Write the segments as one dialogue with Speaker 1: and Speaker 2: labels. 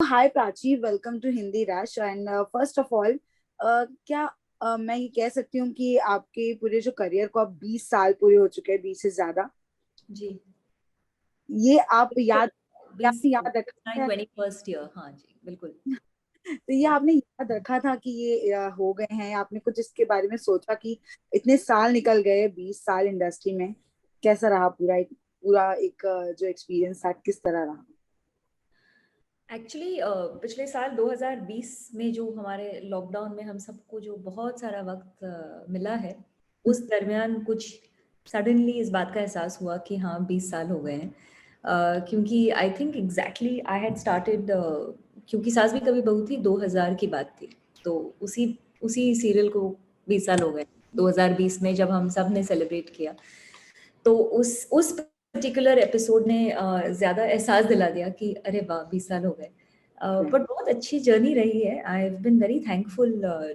Speaker 1: Hi Prachi, welcome to Hindi Rush. And first of all, क्या मैं ये कह सकती हूँ कि आपके पूरे जो करियर को अब 20 साल पूरे हो चुके हैं, 20 से ज्यादा।
Speaker 2: जी।
Speaker 1: ये आप
Speaker 2: बिल्कुल।
Speaker 1: याद, क्या
Speaker 2: 20
Speaker 1: आपने
Speaker 2: साल,
Speaker 1: याद रखा है?
Speaker 2: 21st year. हाँ जी, बिल्कुल।
Speaker 1: तो ये आपने याद रखा था कि ये हो गए हैं? आपने कुछ इसके बारे में सोचा कि इतने साल निकल गए, 20 साल इंडस्ट्री में, कैसा रहा पूरा एक जो एक्सपीरियंस था, किस तरह रहा?
Speaker 2: एक्चुअली पिछले साल 2020 में जो हमारे लॉकडाउन में हम सबको जो बहुत सारा वक्त मिला है, उस दरमियान कुछ सडनली इस बात का एहसास हुआ कि हाँ 20 साल हो गए हैं। क्योंकि I think exactly I had started, क्योंकि सास भी कभी बहू थी 2000 की बात थी। तो उसी उसी सीरियल को 20 साल हो गए 2020 में, जब हम सब ने सेलिब्रेट किया। तो उस पर्टिकुलर एपिसोड ने ज़्यादा एहसास दिला दिया कि अरे वाह 20 साल हो गए। बट बहुत अच्छी जर्नी रही है। I have been very thankful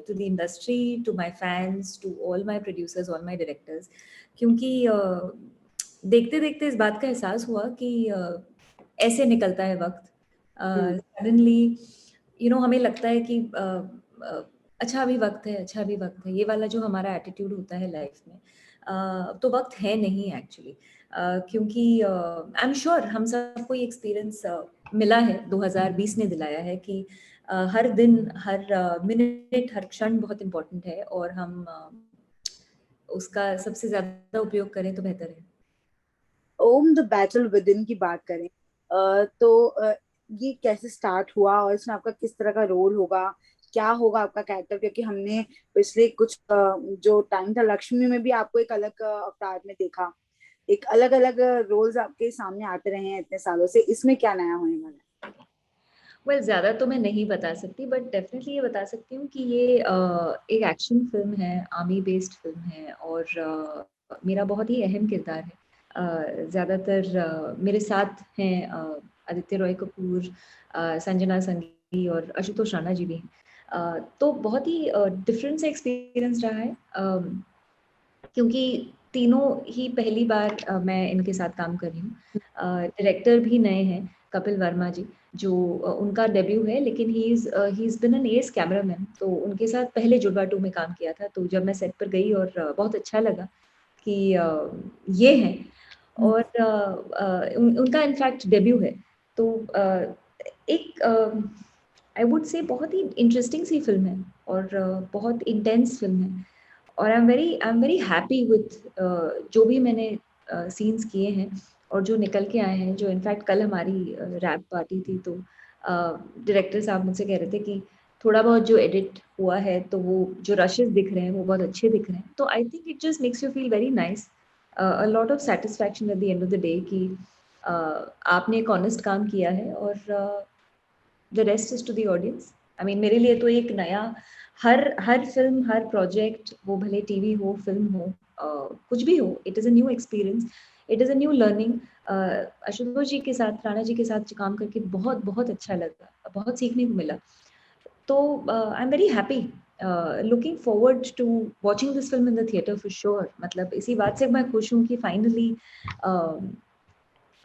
Speaker 2: to the industry, to my fans, to all my producers, all my directors. क्योंकि देखते देखते इस बात का एहसास हुआ कि ऐसे निकलता है वक्त।
Speaker 1: हम्म।
Speaker 2: सडनली हमें लगता है कि अच्छा अभी वक्त है, अच्छा अभी वक्त है, ये वाला जो हमारा एटीट्यूड होता है लाइफ में। तो वक्त है नहीं एक्चुअली। क्योंकि आई एम श्योर हम सबको ये एक्सपीरियंस मिला है, 2020 ने दिलाया है कि हर दिन, हर मिनट, हर क्षण बहुत इम्पोर्टेंट है, और हम उसका सबसे ज्यादा उपयोग करें तो बेहतर है।
Speaker 1: ओम द बैटल विद इन की बात करें, तो ये कैसे स्टार्ट हुआ और इसमें आपका किस तरह का रोल होगा? क्या होगा आपका कैरेक्टर? क्योंकि हमने पिछले कुछ जो टाइम था, लक्ष्मी में भी आपको एक अलग अवतार में देखा। एक अलग अलग रोल्स आपके सामने आते रहे हैं इतने सालों से। इसमें क्या नया होने वाला है?
Speaker 2: वेल ज़्यादा तो मैं नहीं बता सकती, बट डेफिनेटली ये बता सकती हूँ कि ये एक एक्शन फिल्म है, आर्मी बेस्ड फिल्म है, और मेरा बहुत ही अहम किरदार है। ज़्यादातर मेरे साथ हैं आदित्य रॉय कपूर, संजना संगी और आशुतोष राणा जी भी हैं। तो बहुत ही डिफरेंट सा एक्सपीरियंस रहा है, क्योंकि तीनों ही पहली बार मैं इनके साथ काम कर रही हूँ। डायरेक्टर भी नए हैं, कपिल वर्मा जी, जो उनका डेब्यू है, लेकिन he is been an S cameraman. तो उनके साथ पहले जुड़वा 2 में काम किया था। तो जब मैं सेट पर गई और बहुत अच्छा लगा कि ये हैं, और उनका इनफैक्ट डेब्यू है। तो एक आई वुड से बहुत ही इंटरेस्टिंग सी फिल्म है, और बहुत इंटेंस फिल्म है। और आई एम वेरी हैप्पी विथ जो भी मैंने सीन्स किए हैं और जो निकल के आए हैं। जो इनफैक्ट कल हमारी रैप पार्टी थी, तो डायरेक्टर साहब मुझसे कह रहे थे कि थोड़ा बहुत जो एडिट हुआ है, तो वो जो रशेस दिख रहे हैं वो बहुत अच्छे दिख रहे हैं। तो I think it just makes you feel very nice, a lot of satisfaction at the end of the day कि आपने एक ऑनेस्ट काम किया है, और the rest is to the audience. I mean मेरे लिए तो एक नया, हर हर फिल्म, हर प्रोजेक्ट, वो भले टीवी हो, फिल्म हो, कुछ भी हो, it is a new experience, it is a new learning. Ashutosh ji के साथ, राणा जी के साथ काम करके बहुत बहुत अच्छा लगा, बहुत सीखने को मिला। तो I am very happy, looking forward to watching this film in the theatre for sure. मतलब इसी बात से मैं खुश हूँ कि फाइनली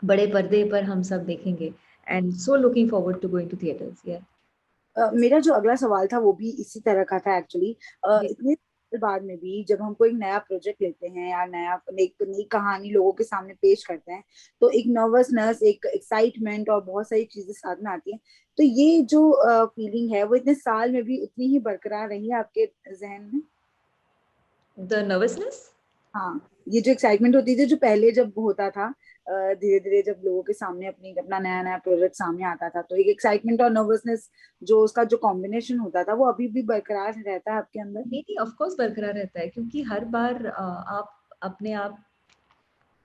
Speaker 2: बड़े पर्दे पर हम सब देखेंगे, and so looking forward to going to theatres. या
Speaker 1: मेरा जो अगला सवाल था वो भी इसी तरह का था एक्चुअली।
Speaker 2: जी।
Speaker 1: इतने साल बाद में भी जब हम कोई नया प्रोजेक्ट लेते हैं या नया एक नई कहानी लोगों के सामने पेश करते हैं, तो एक नर्वसनेस, एक एक्साइटमेंट और बहुत सारी चीजें साथ में आती हैं। तो ये जो फीलिंग है वो इतने साल में भी उतनी ही बरकरार रही है आपके जहन में?
Speaker 2: The nervousness.
Speaker 1: हाँ, ये जो एक्साइटमेंट होती थी जो पहले जब होता था, धीरे धीरे जब लोगों के सामने अपना नया नया प्रोजेक्ट सामने आता था, तो एक एक्साइटमेंट और नर्वसनेस, जो उसका जो कॉम्बिनेशन होता था, वो अभी भी बरकरार रहता है आपके अंदर?
Speaker 2: नहीं नहीं, ऑफ कोर्स बरकरार रहता है, क्योंकि हर बार आप अपने आप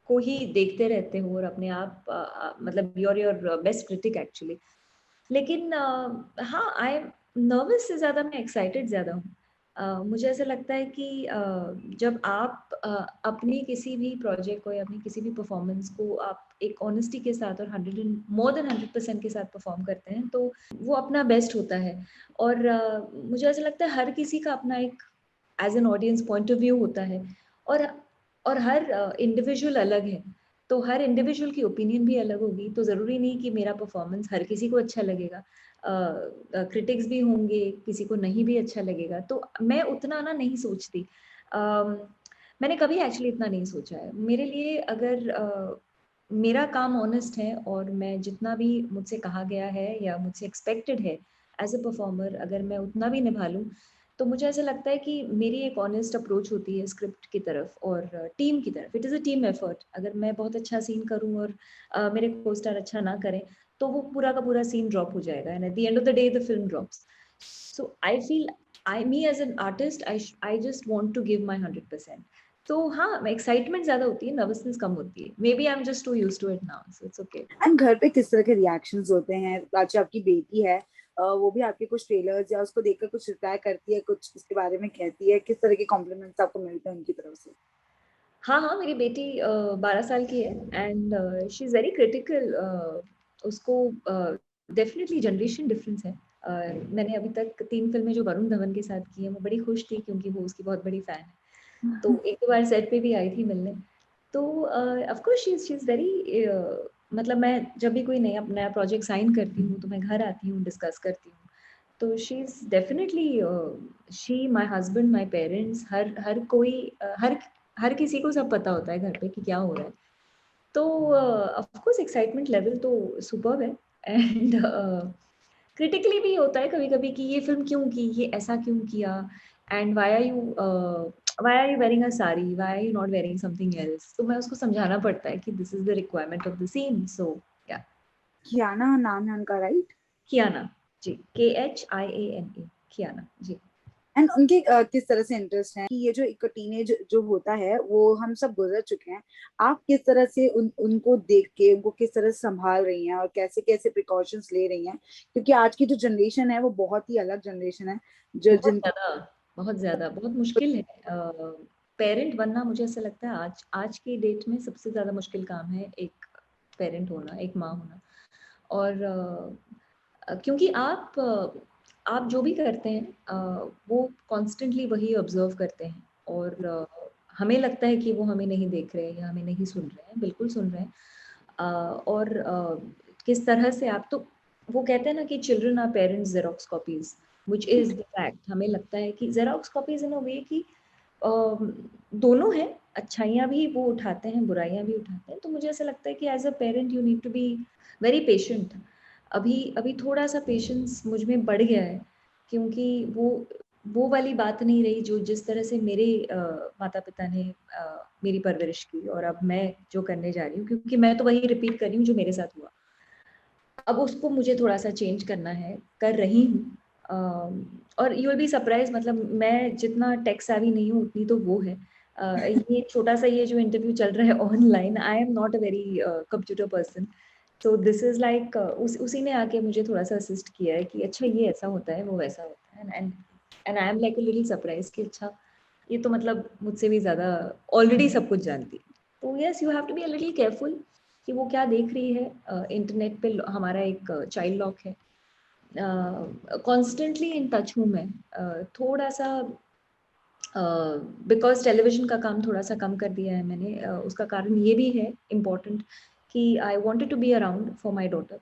Speaker 2: को ही देखते रहते हो, और अपने आप मतलब योर बेस्ट क्रिटिक एक्चुअली। लेकिन हाँ, आई एम नर्वस से ज़्यादा मैं एक्साइटेड ज़्यादा हूँ। मुझे ऐसा लगता है कि जब आप अपनी किसी भी प्रोजेक्ट को या अपनी किसी भी परफॉर्मेंस को आप एक ऑनेस्टी के साथ और 100% के साथ परफॉर्म करते हैं, तो वो अपना बेस्ट होता है। और मुझे ऐसा लगता है हर किसी का अपना एक as an audience point of view होता है, और हर इंडिविजुअल अलग है। तो हर इंडिविजुअल की ओपिनियन भी अलग होगी, तो ज़रूरी नहीं कि मेरा परफॉर्मेंस हर किसी को अच्छा लगेगा। क्रिटिक्स भी होंगे, किसी को नहीं भी अच्छा लगेगा, तो मैं उतना ना नहीं सोचती। अम, मैंने कभी एक्चुअली इतना नहीं सोचा है। मेरे लिए अगर मेरा काम ऑनेस्ट है और मैं जितना भी मुझसे कहा गया है या मुझसे एक्सपेक्टेड है एज़ अ परफॉर्मर, अगर मैं उतना भी निभा लूँ, तो मुझे ऐसा लगता है कि मेरी एक ऑनेस्ट अप्रोच होती है स्क्रिप्ट की तरफ और टीम की तरफ। It is a team effort. अगर मैं बहुत अच्छा सीन करूँ और मेरे को-स्टार अच्छा ना करें, तो वो पूरा का पूरा सीन ड्रॉप हो जाएगा and at the end of the day the film drops. So I feel I me as an artist I just want to give my 100%। तो हाँ, एक्साइटमेंट ज़्यादा होती है, नर्वसनेस कम होती है। Maybe I am just too used to it now, so it's okay.
Speaker 1: And घर पे किस तरह के रिएक्शंस होते हैं? आज आपकी बेटी है, वो भी आपके कुछ ट्रेलर्स या उसको देखकर कुछ रिप्लाई करती है, कुछ इसके बारे में कहती है, किस तरह के कॉम्प्लीमेंट्स आपको मिलते हैं उनकी तरफ से?
Speaker 2: हाँ, हाँ, मेरी बेटी 12 साल की है and she is very critical. उसको डेफ़िनिटली जनरेशन डिफरेंस है। मैंने अभी तक 3 फ़िल्में जो वरुण धवन के साथ की हैं, वो बड़ी खुश थी क्योंकि वो उसकी बहुत बड़ी फ़ैन है। तो 1-2 बार सेट पे भी आई थी मिलने। तो of course she is very मतलब मैं जब भी कोई नया प्रोजेक्ट साइन करती हूँ, तो मैं घर आती हूँ, डिस्कस करती हूँ। तो she is definitely she, my husband, my parents, हर हर कोई हर किसी को सब पता होता है घर पे कि क्या हो रहा है। तो ऑफ़ कोर्स एक्साइटमेंट लेवल तो सुपर्ब है एंड क्रिटिकली भी होता है कभी-कभी कि ये फ़िल्म क्यों की? ये ऐसा क्यों किया? And why are you wearing a sari? Why are you not wearing something else? तो मैं उसको समझाना पड़ता है कि this is the requirement of the scene. So या
Speaker 1: कियाना नाम है उनका, right?
Speaker 2: Kiana ji, KHIANA Kiana ji.
Speaker 1: And उनके किस तरह से इंटरेस्ट है कि ये जो एक टीनेज जो होता है वो हम सब गुजर चुके हैं, आप किस तरह से उनको देख के उनको किस तरह से संभाल रही हैं और कैसे कैसे प्रिकॉशंस ले रही हैं? क्योंकि आज की जो जनरेशन है वो बहुत ही अलग जनरेशन है, जो
Speaker 2: बहुत
Speaker 1: जिनको
Speaker 2: ज़्यादा, बहुत ज़्यादा, बहुत मुश्किल है। पेरेंट बनना मुझे ऐसा लगता है आज आज की डेट में सबसे ज़्यादा मुश्किल काम है एक पेरेंट होना, एक माँ होना। और क्योंकि आप जो भी करते हैं वो कॉन्स्टेंटली वही ऑब्ज़र्व करते हैं और हमें लगता है कि वो हमें नहीं देख रहे हैं या हमें नहीं सुन रहे हैं, बिल्कुल सुन रहे हैं। और किस तरह से आप तो वो कहते हैं ना कि children are parents xerox copies, which is the fact. हमें लगता है कि ज़ेरॉक्स कॉपीज़ इन अ वे कि अ, दोनों हैं, अच्छाइयाँ भी वो उठाते हैं, बुराइयाँ भी उठाते हैं। तो मुझे ऐसा लगता है कि as a parent you need to be very patient. अभी अभी थोड़ा-सा पेशेंस मुझ में बढ़ गया है क्योंकि वो वाली बात नहीं रही जो जिस तरह से मेरे माता-पिता ने मेरी परवरिश की और अब मैं जो करने जा रही हूँ क्योंकि मैं तो वही रिपीट कर रही हूँ जो मेरे साथ हुआ। अब उसको मुझे थोड़ा-सा चेंज करना है, कर रही हूँ। और यू विल बी सरप्राइज़्ड मतलब मैं जितना टेक सेवी नहीं हूँ उतनी तो वो है। ये छोटा-सा ये जो इंटरव्यू चल रहा है online I am not a very computer person. So this is like उसी ने आके मुझे थोड़ा-सा असिस्ट किया है कि अच्छा ये ऐसा होता है, वो वैसा होता है and I am like a little surprised कि अच्छा ये तो मतलब मुझसे भी ज़्यादा ऑलरेडी सब कुछ जानती है। तो yes you have to be a little careful कि वो क्या देख रही है। इंटरनेट पे हमारा एक चाइल्ड लॉक है। कॉन्स्टेंटली इन टच हूँ मैं। थोड़ा-सा बिकॉज़ टेलीविज़न का काम थोड़ा-सा कम कर दिया है मैंने। उसका कारण ये भी है इम्पोर्टेंट कि I wanted to be around for my daughter.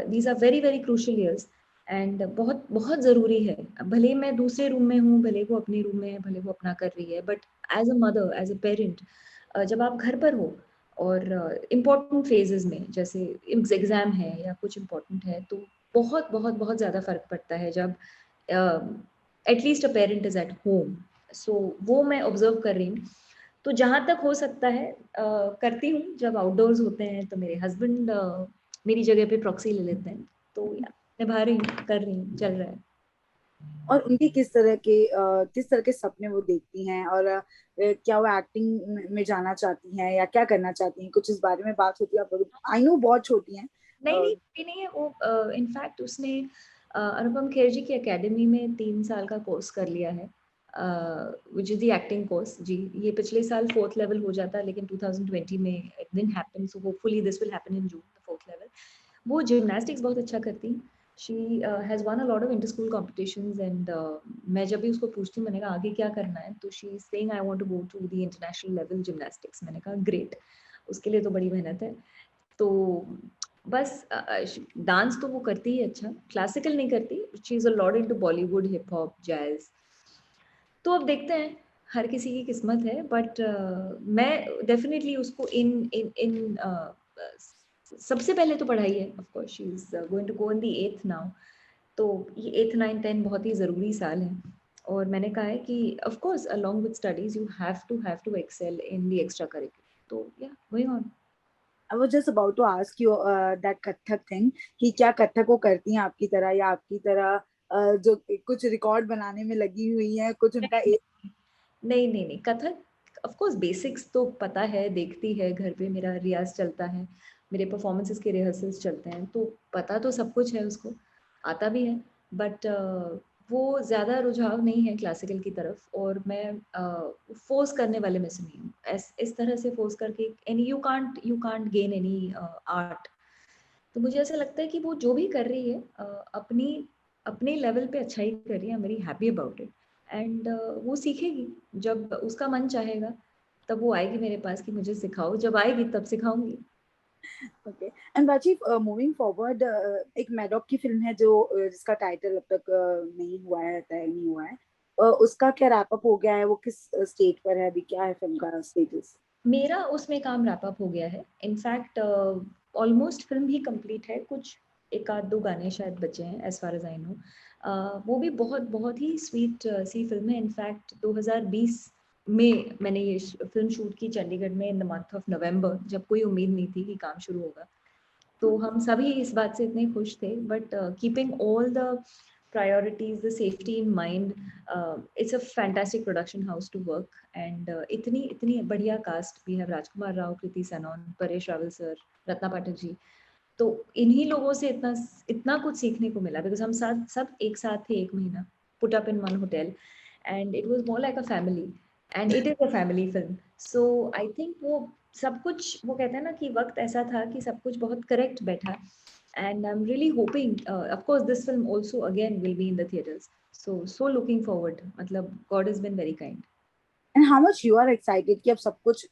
Speaker 2: These are very, very crucial years and बहुत, बहुत ज़रूरी है। भले मैं दूसरे रूम में हूँ, भले वो अपने रूम में है, भले वो अपना कर रही है, but as a mother, as a parent जब आप घर पर हो और इम्पोर्टेंट फेजेज़ में जैसे एग्ज़ाम है या कुछ इम्पोर्टेंट है, तो बहुत, बहुत, बहुत ज़्यादा फ़र्क पड़ता है जब at least a parent is at home. So वो मैं ऑब्ज़र्व कर रही हूँ। तो जहाँ तक हो सकता है करती हूँ, जब आउटडोर्स होते हैं तो मेरे हस्बैंड मेरी जगह पे प्रॉक्सी ले लेते हैं। तो या निभा रही हूँ, कर रही हूँ, चल रहा है।
Speaker 1: और उनके किस तरह के सपने वो देखती हैं, और क्या वो एक्टिंग में जाना चाहती हैं या क्या करना चाहती हैं? कुछ इस बारे में बात होती है आप लोग? आई नो बहुत छोटी हैं।
Speaker 2: नहीं,
Speaker 1: अ,
Speaker 2: नहीं, अभी नहीं है वो इनफैक्ट उसने अनुपम खेर जी की अकेडमी में 3 साल का कोर्स कर लिया है which is the acting course जी। ये पिछले साल 4th लेवल हो जाता लेकिन 2020 में it didn't happen so hopefully this will happen in June the 4th level. वो जिम्नास्टिक्स बहुत अच्छा करती हैं। She has one a lot of inter school competitions and मैं जब भी उसको पूछती हूँ मैंने कहा आगे क्या करना है? तो she is saying I want to go to the international level gymnastics. मैंने कहा ग्रेट। उसके लिए तो बड़ी मेहनत है। तो बस डांस तो वो करती है अच्छा, क्लासिकल नहीं करती, she is a lot into Bollywood, hip hop, jazz. तो अब देखते हैं, हर किसी की किस्मत है, बट मैं डेफिनिटली उसको इन इन इन सबसे पहले तो पढ़ाई है, of course she is going to go in the 8th now. तो ये 8th 9th 10 बहुत ही ज़रूरी साल है, और मैंने कहा है कि of course along with studies you have to excel in the extra curricular, तो या going on.
Speaker 1: I was just about to ask you that Kathak thing, कि क्या कथक वो करती हैं आपकी तरह, या आपकी तरह जो कुछ रिकॉर्ड बनाने में लगी हुई हैं, कुछ उनका एक।
Speaker 2: नहीं, नहीं, नहीं, कथक ऑफ कोर्स बेसिक्स तो पता है, देखती है, घर पे मेरा रियाज़ चलता है, मेरे परफॉर्मेंसेस के रिहर्सल्स चलते हैं, तो पता तो सब कुछ है उसको, आता भी है, बट वो ज़्यादा रुझाव नहीं है क्लासिकल की तरफ, और मैं फ़ोर्स करने वाले में से नहीं हूँ। इस तरह से फ़ोर्स करके and you can't gain any art. तो मुझे ऐसा लगता है कि वो जो भी कर रही है अपनी अपने लेवल पे अच्छा ही कर रही है, आई am very happy about it, and वो सीखेगी, जब उसका मन चाहेगा तब वो आएगी मेरे पास कि मुझे सिखाओ, जब आएगी तब सिखाऊंगी।
Speaker 1: Okay. And Rajiv, moving forward, एक मैडॉक की फिल्म है जो जिसका टाइटल अब तक नहीं हुआ है, तय नहीं हुआ है, उसका क्या रैप अप हो गया है? वो किस स्टेट पर है अभी, क्या है फिल्म का स्टेटस?
Speaker 2: मेरा उसमें काम रैप अप हो गया है, इनफैक्ट ऑलमोस्ट फिल्म भी कंप्लीट है, कुछ एक आध दो गाने शायद बचे हैं as far as I know. वो भी बहुत बहुत ही स्वीट सी फिल्म है, इनफैक्ट 2020 में मैंने ये फिल्म शूट की चंडीगढ़ में in the month of November, जब कोई उम्मीद नहीं थी कि काम शुरू होगा। तो हम सभी इस बात से इतने खुश थे, but keeping all the priorities, the safety in mind, it's a fantastic production house to work, and इतनी इतनी बढ़िया कास्ट भी है, राजकुमार राव, कृति सनोन, परेश रावल सर, रत्ना पाठक जी। तो इन्हीं लोगों से इतना इतना कुछ सीखने को मिला, बिकॉज हम सब एक साथ थे 1 महीना, put up in one hotel, and it was more like a family, and it is a family film. So I think वो सब कुछ, वो कहते हैं ना कि वक्त ऐसा था कि सब कुछ बहुत करेक्ट बैठा, and I'm really hoping, of course this film also again will be in the theaters, so looking forward, matlab God has been very kind.
Speaker 1: And how much you are excited कि अब सब कुछ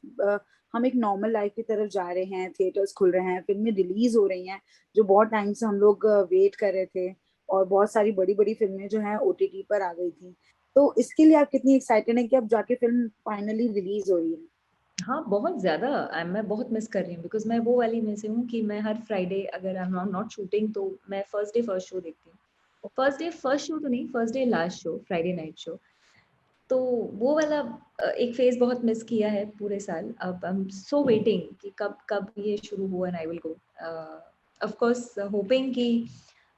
Speaker 1: हम एक normal life की तरफ जा रहे हैं, थिएटर्स खुल रहे हैं, फिल्में रिलीज हो रही हैं जो बहुत टाइम से हम लोग वेट कर रहे थे, और बहुत सारी बड़ी बड़ी फिल्में जो हैं ओटीटी पर आ गई थी। तो इसके लिए आप कितनी एक्साइटेड हैं कि अब जाके फिल्म फाइनली रिलीज हो रही है?
Speaker 2: हाँ, बहुत ज़्यादा, मैं बहुत मिस कर रही हूँ, बिकॉज मैं वो वाली में से हूँ कि मैं हर फ्राइडे अगर आई एम नॉट शूटिंग तो मैं फर्स्ट डे फर्स्ट शो देखती हूँ, फर्स्ट डे फर्स्ट शो तो नहीं, first day last show, Friday night show. तो वो वाला एक फेज बहुत मिस किया है पूरे साल। अब आई एम सो वेटिंग कि कब कब ये शुरू हो, and I will go, of course hoping कि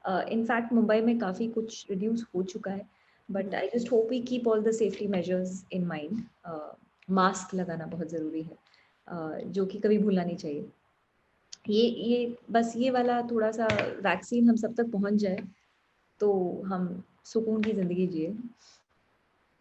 Speaker 2: इनफैक्ट मुंबई में काफ़ी कुछ रिड्यूस हो चुका है, but I just hope we keep all the safety measures in mind. Mask लगाना बहुत ज़रूरी है, जो कि कभी भूलना नहीं चाहिए। ये बस ये वाला थोड़ा सा वैक्सीन हम सब तक पहुंच जाए तो हम सुकून की ज़िंदगी जिए।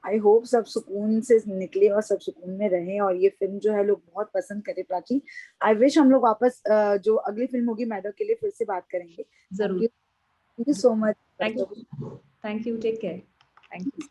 Speaker 1: आई होप सब सुकून से निकले और सब सुकून में रहें, और ये फिल्म जो है लोग बहुत पसंद करें प्राची। आई विश हम लोग वापस जो अगली फिल्म होगी मैडो के लिए फिर से बात करेंगे। थैंक
Speaker 2: ज़रूर।
Speaker 1: You, thank you so
Speaker 2: thank
Speaker 1: much.
Speaker 2: You, thank you, take care, thank you.